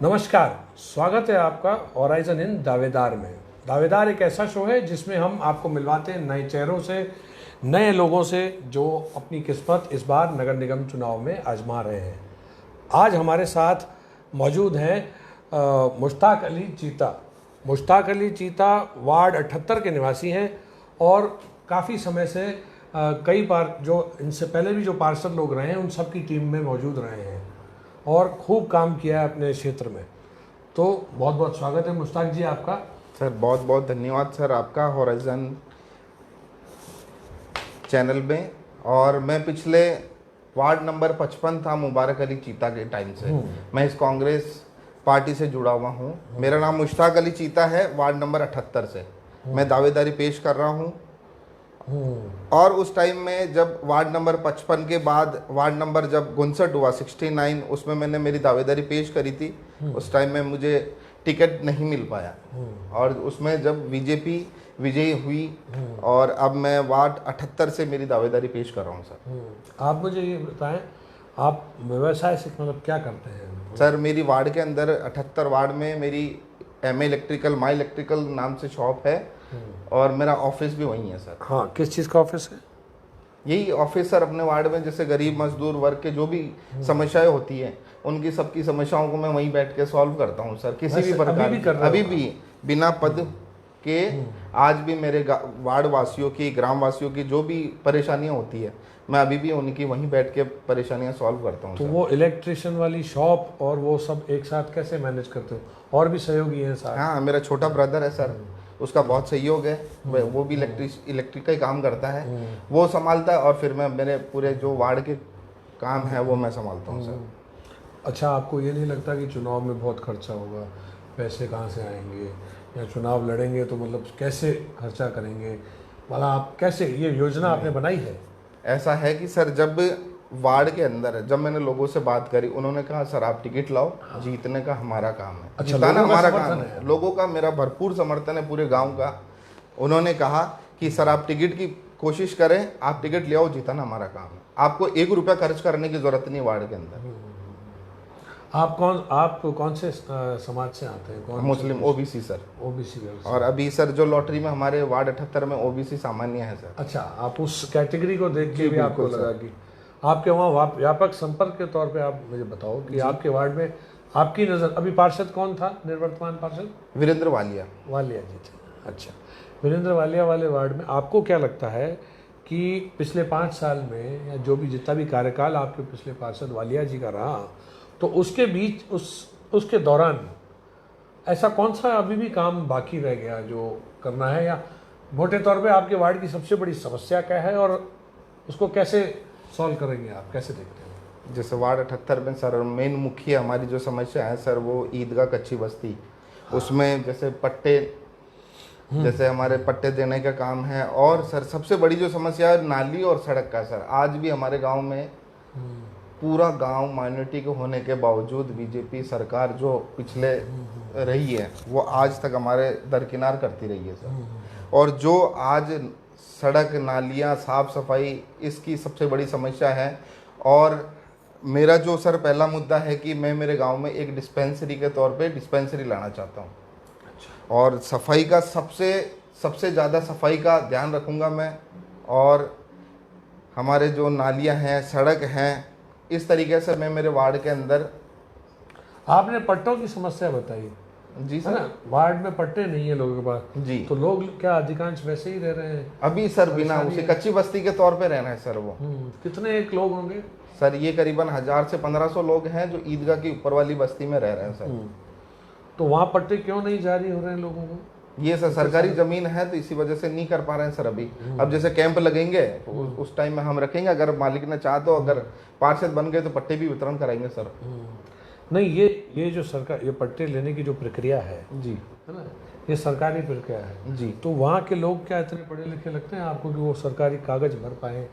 नमस्कार, स्वागत है आपका हॉराइजन इन दावेदार में। दावेदार एक ऐसा शो है जिसमें हम आपको मिलवाते हैं नए चेहरों से, नए लोगों से जो अपनी किस्मत इस बार नगर निगम चुनाव में आजमा रहे हैं। आज हमारे साथ मौजूद हैं मुश्ताक अली चीता। मुश्ताक अली चीता वार्ड 78 के निवासी हैं और काफ़ी समय से कई बार जो इनसे पहले भी जो पार्षद लोग रहे हैं उन सब की टीम में मौजूद रहे हैं और खूब काम किया है अपने क्षेत्र में। तो बहुत बहुत स्वागत है मुश्ताक जी आपका। सर बहुत बहुत धन्यवाद सर आपका हॉराइजन चैनल में। और मैं पिछले वार्ड नंबर 55 था मुबारक अली चीता के टाइम से मैं इस कांग्रेस पार्टी से जुड़ा हुआ हूँ। मेरा नाम मुश्ताक अली चीता है, वार्ड नंबर 78 से मैं दावेदारी पेश कर रहा हूँ। और उस टाइम में जब वार्ड नंबर 55 के बाद वार्ड नंबर जब 59 हुआ 69, उसमें मैंने मेरी दावेदारी पेश करी थी। उस टाइम में मुझे टिकट नहीं मिल पाया और उसमें जब बीजेपी विजयी हुई और अब मैं वार्ड 78 से मेरी दावेदारी पेश कर रहा हूँ सर। आप मुझे ये बताएं, आप व्यवसाय से मतलब क्या करते हैं? सर मेरी वार्ड के अंदर 78 वार्ड में मेरी एम इलेक्ट्रिकल माई इलेक्ट्रिकल नाम से शॉप है और मेरा ऑफिस भी वहीं है सर। हाँ, किस चीज़ का ऑफिस है? यही ऑफिस सर अपने वार्ड में जैसे गरीब मजदूर वर्ग के जो भी समस्याएं होती हैं उनकी सबकी समस्याओं को मैं वहीं बैठ के सॉल्व करता हूँ सर। किसी भी प्रकार अभी भी बिना पद के आज भी मेरे वार्ड वासियों की ग्राम वासियों की जो भी परेशानियां होती है मैं अभी भी उनकी वहीं बैठ के परेशानियां सॉल्व करता हूँ। तो वो इलेक्ट्रिशियन वाली शॉप और वो सब एक साथ कैसे मैनेज करते हो? और भी सहयोगी हैं साथ? हाँ, मेरा छोटा ब्रदर है सर, उसका बहुत सहयोग है। वो भी इलेक्ट्रिक का ही काम करता है, वो संभालता है और फिर मैं मेरे पूरे जो वार्ड के काम है वो मैं संभालता हूँ सर। अच्छा, आपको ये नहीं लगता कि चुनाव में बहुत खर्चा होगा? पैसे कहाँ से आएंगे या चुनाव लड़ेंगे तो मतलब कैसे खर्चा करेंगे? मतलब आप कैसे ये योजना आपने बनाई है? ऐसा है कि सर जब वार्ड के अंदर जब मैंने लोगों से बात करी उन्होंने कहा सर आप टिकट लाओ, जीतने का हमारा काम है। अच्छा, जिताना हमारा काम है। है। लोगों का मेरा भरपूर समर्थन है, पूरे गांव का। उन्होंने कहा कि सर आप टिकट की कोशिश करें, आप टिकट ले आओ, जीताना हमारा काम है। आपको 1 रुपया खर्च करने की जरूरत नहीं वार्ड के अंदर। आप कौन से समाज से आते हैं? कौन? मुस्लिम ओबीसी सर। ओबीसी। और अभी सर जो लॉटरी में हमारे वार्ड 78 में ओबीसी सामान्य है सर। अच्छा, आप उस कैटेगरी को देख के भी आपको लगा कि आपके वहाँ व्यापक संपर्क के तौर पे आप मुझे बताओ कि आपके वार्ड में आपकी नज़र अभी पार्षद कौन था, निर्वर्तमान पार्षद? वीरेंद्र वालिया जी थे। अच्छा, वीरेंद्र वालिया वाले वार्ड में आपको क्या लगता है कि पिछले 5 साल में या जो भी जितना भी कार्यकाल आपके पिछले पार्षद वालिया जी का रहा, तो उसके बीच उसके दौरान ऐसा कौन सा अभी भी काम बाकी रह गया जो करना है, या मोटे तौर पे आपके वार्ड की सबसे बड़ी समस्या क्या है और उसको कैसे सॉल्व करेंगे आप, कैसे देखते हैं? जैसे वार्ड 78 में सर मेन मुख्य हमारी जो समस्या है सर वो ईदगाह कच्ची बस्ती। उसमें जैसे पट्टे जैसे हमारे पट्टे देने का काम है। और सर सबसे बड़ी जो समस्या है नाली और सड़क का सर। आज भी हमारे गांव में पूरा गांव माइनॉरिटी के होने के बावजूद बीजेपी सरकार जो पिछले रही है वो आज तक हमारे दरकिनार करती रही है सर। और जो आज सड़क नालियाँ साफ सफाई इसकी सबसे बड़ी समस्या है। और मेरा जो सर पहला मुद्दा है कि मैं मेरे गांव में एक डिस्पेंसरी के तौर पे डिस्पेंसरी लाना चाहता हूँ। और सफाई का सबसे ज़्यादा सफाई का ध्यान रखूँगा मैं। और हमारे जो नालियाँ हैं सड़क हैं इस तरीके से मैं मेरे वार्ड के अंदर। आपने पट्टों की समस्या बताई जी है ना, वार्ड में पट्टे नहीं है लोगों के पास जी, तो लोग क्या अधिकांश वैसे ही रह रहे हैं अभी सर बिना उसे कच्ची बस्ती के तौर पे रहना है सर। वो कितने एक लोग होंगे सर? ये करीबन 1000 से 1500 लोग हैं जो ईदगाह की ऊपर वाली बस्ती में रह रहे हैं सर। तो वहाँ पट्टे क्यों नहीं जारी हो रहे हैं लोगों को? ये सर सरकारी जमीन है तो इसी वजह से नहीं कर पा रहे हैं सर अभी। अब जैसे कैंप लगेंगे तो उस टाइम में हम रखेंगे, अगर मालिक ने चाहा तो, अगर पार्षद बन गए तो पट्टे भी वितरण कराएंगे सर। नहीं, ये जो सरकार ये पट्टे लेने की जो प्रक्रिया है जी, है ना, ये सरकारी प्रक्रिया है जी। तो वहाँ के लोग क्या इतने पढ़े लिखे लगते हैं आपको कि वो सरकारी कागज भर पाए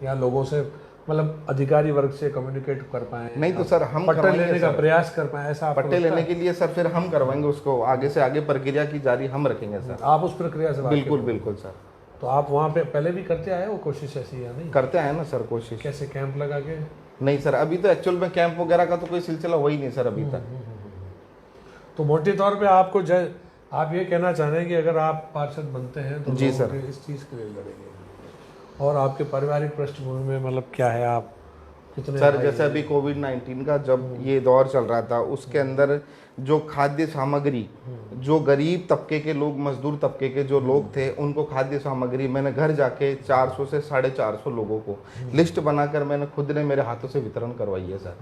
या लोगों से मतलब अधिकारी वर्ग से कम्युनिकेट कर पाए? नहीं तो सर हम पट्टे लेने का प्रयास कर पाए ऐसा? पट्टे लेने के लिए सर फिर हम करवाएंगे उसको, आगे से आगे प्रक्रिया की जारी हम रखेंगे सर। आप उस प्रक्रिया से बिल्कुल बिल्कुल सर। तो आप वहाँ पे पहले भी करते आए वो कोशिश ऐसी या नहीं? करते आए ना सर कोशिश। कैसे कैंप लगा के? नहीं सर, अभी तो एक्चुअल में कैंप वगैरह का तो कोई सिलसिला हुआ ही नहीं सर अभी तक। तो मोटे तौर पे आपको आप ये कहना चाह रहे हैं कि अगर आप पार्षद बनते हैं तो जी लोगों सर। के इस चीज़ के लिए लड़ेंगे। और आपके पारिवारिक पृष्ठभूमि में मतलब क्या है, आप कितने सर भाई जैसे हैं? अभी कोविड-19 का जब ये दौर चल रहा था उसके अंदर जो खाद्य सामग्री, जो गरीब तबके के लोग, मजदूर तबके के जो लोग थे, उनको खाद्य सामग्री मैंने घर जाके 400 से 450 लोगों को लिस्ट बनाकर मैंने खुद ने मेरे हाथों से वितरण करवाई है सर।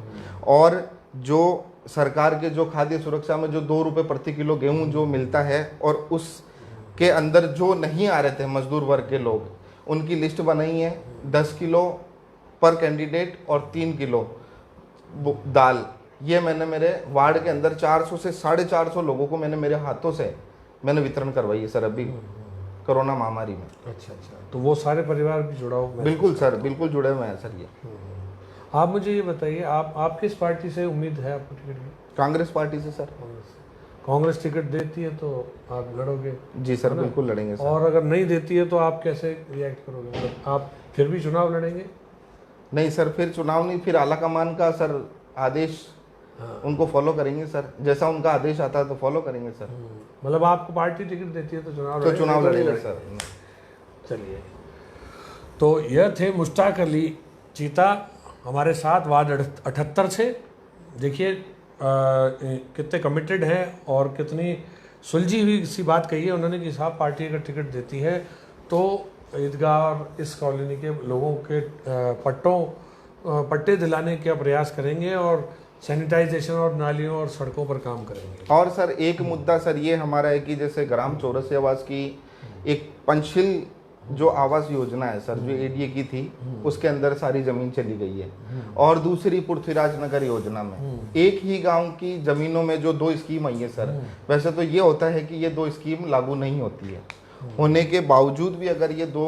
और जो सरकार के जो खाद्य सुरक्षा में जो 2 रुपये प्रति किलो गेहूं जो मिलता है, और उसके अंदर जो नहीं आ रहे थे मजदूर वर्ग के लोग, उनकी लिस्ट बनाई है। 10 किलो पर कैंडिडेट और 3 किलो दाल, ये मैंने मेरे वार्ड के अंदर 400 से 450 लोगों को मैंने मेरे हाथों से मैंने वितरण करवाई है सर अभी कोरोना महामारी में। अच्छा, तो वो सारे परिवार भी जुड़ा हुआ? बिल्कुल सर, बिल्कुल जुड़े हुए हैं सर ये। आप मुझे ये बताइए, आप किस पार्टी से उम्मीद है आपको टिकट की? कांग्रेस पार्टी से सर। कांग्रेस टिकट देती है तो आप लड़ोगे? जी सर, बिल्कुल लड़ेंगे सर। और अगर नहीं देती है तो आप कैसे रिएक्ट करोगे? मतलब आप फिर भी चुनाव लड़ेंगे? नहीं सर, फिर चुनाव नहीं, फिर आला कमान का सर आदेश उनको फॉलो करेंगे सर, जैसा उनका आदेश आता है तो फॉलो करेंगे सर। मतलब आपको पार्टी टिकट देती है तो चुनाव लड़ेंगे सर। चलिए, तो यह थे मुश्ताक अली चीता हमारे साथ वार्ड 78 से। देखिए कितने कमिटेड हैं और कितनी सुलझी हुई सी बात कही है उन्होंने कि साहब पार्टी अगर टिकट देती है तो ईदगाह और इस कॉलोनी के लोगों के पट्टे दिलाने का प्रयास करेंगे और सैनिटाइजेशन और नालियों और सड़कों पर काम करेंगे। और सर एक मुद्दा सर ये हमारा है कि जैसे ग्राम चौरसिया आवास की एक पंचशील जो आवास योजना है सर, जो एडीए की थी, उसके अंदर सारी जमीन चली गई है। और दूसरी पृथ्वीराज नगर योजना में एक ही गांव की जमीनों में जो 2 स्कीम आई है सर, वैसे तो ये होता है कि ये 2 स्कीम लागू नहीं होती है, होने के बावजूद भी अगर ये 2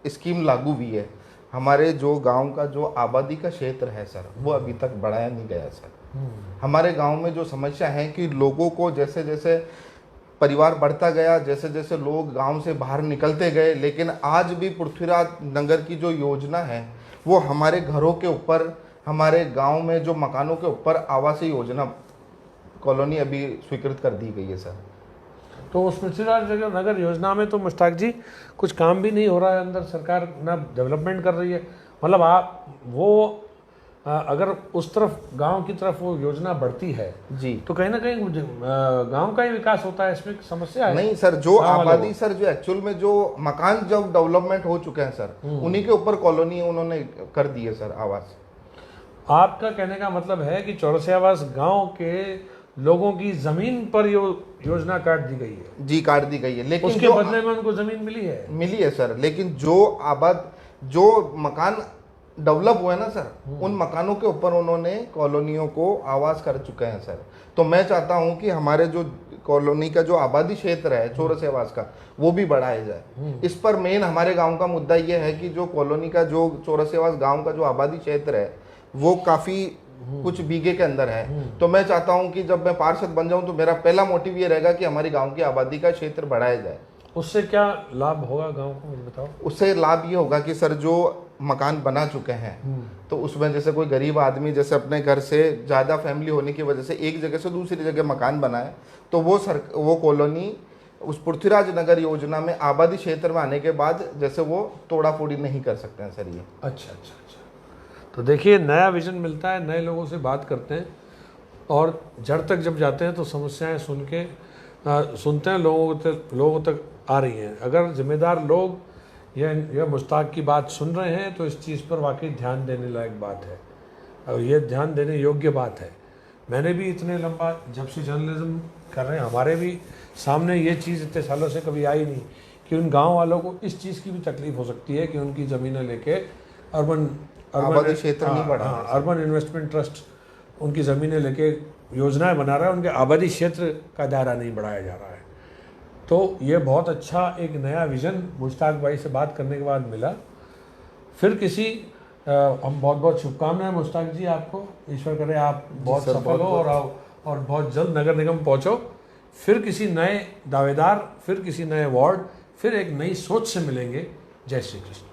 स्कीम लागू हुई है, हमारे जो गांव का जो आबादी का क्षेत्र है सर, वो अभी तक बढ़ाया नहीं गया सर। हमारे गांव में जो समस्या है कि लोगों को जैसे जैसे परिवार बढ़ता गया, जैसे जैसे लोग गांव से बाहर निकलते गए, लेकिन आज भी पृथ्वीराज नगर की जो योजना है वो हमारे घरों के ऊपर, हमारे गांव में जो मकानों के ऊपर आवासीय योजना कॉलोनी अभी स्वीकृत कर दी गई है सर। तो उस पृथ्वीराज नगर योजना में तो मुश्ताक जी कुछ काम भी नहीं हो रहा है, अंदर सरकार ना डेवलपमेंट कर रही है। मतलब आप वो अगर उस तरफ गांव की तरफ वो योजना बढ़ती है जी, तो कहीं ना कहीं गांव का ही विकास होता है, इसमें समस्या है? नहीं सर, जो आबादी सर, जो एक्चुअल में जो मकान जब डेवलपमेंट हो चुके हैं सर, उन्हीं के ऊपर कॉलोनी उन्होंने कर दी है सर आवास। आपका कहने का मतलब है कि चौरसिया आवास गांव के लोगों की जमीन पर योजना काट दी गई है? जी, काट दी गई है, लेकिन उसके बदले में उनको जमीन मिली है सर। लेकिन जो मकान डेवलप हुए ना सर, उन मकानों के ऊपर उन्होंने कॉलोनियों को आवास कर चुके हैं सर। तो मैं चाहता हूं कि हमारे जो कॉलोनी का जो आबादी क्षेत्र है चौरसिया आवास का, वो भी बढ़ाया जाए। इस पर मेन हमारे गांव का मुद्दा ये है कि जो कॉलोनी का जो चौरसिया आवास गांव का जो आबादी क्षेत्र है वो काफी कुछ बीघे के अंदर है। तो मैं चाहता हूं कि जब मैं पार्षद बन जाऊं तो मेरा पहला मोटिव ये रहेगा कि हमारी गांव की आबादी का क्षेत्र बढ़ाया जाए। उससे क्या लाभ होगा गांव को, मुझे बताओ? उससे लाभ ये होगा कि सर जो मकान बना चुके हैं तो उसमें जैसे कोई गरीब आदमी जैसे अपने घर से ज़्यादा फैमिली होने की वजह से एक जगह से दूसरी जगह मकान बनाए, तो वो कॉलोनी उस पृथ्वीराज नगर योजना में आबादी क्षेत्र में आने के बाद जैसे वो तोड़ा फोड़ी नहीं कर सकते हैं सर ये। अच्छा। तो देखिए, नया विजन मिलता है, नए लोगों से बात करते हैं और जड़ तक जब जाते हैं तो समस्याएं सुनते हैं, लोगों तक आ रही हैं। अगर जिम्मेदार लोग यह मुश्ताक की बात सुन रहे हैं तो इस चीज़ पर वाकई ध्यान देने लायक बात है और ये ध्यान देने योग्य बात है। मैंने भी इतने लंबा जब से जर्नलिज्म कर रहे हैं, हमारे भी सामने ये चीज़ इतने सालों से कभी आई नहीं कि उन गांव वालों को इस चीज़ की भी तकलीफ हो सकती है कि उनकी ज़मीनें लेके अर्बन क्षेत्र नहीं बढ़ा, अर्बन इन्वेस्टमेंट ट्रस्ट उनकी ज़मीनें लेके योजनाएं बना रहा है, उनके आबादी क्षेत्र का दायरा नहीं बढ़ाया जा रहा है। तो ये बहुत अच्छा एक नया विज़न मुश्ताक भाई से बात करने के बाद मिला। फिर हम बहुत बहुत शुभकामनाएं मुश्ताक जी आपको, ईश्वर करे आप बहुत सफल हो और बहुत जल्द नगर निगम पहुंचो। फिर किसी नए दावेदार, फिर किसी नए वार्ड, फिर एक नई सोच से मिलेंगे। जय श्री कृष्ण।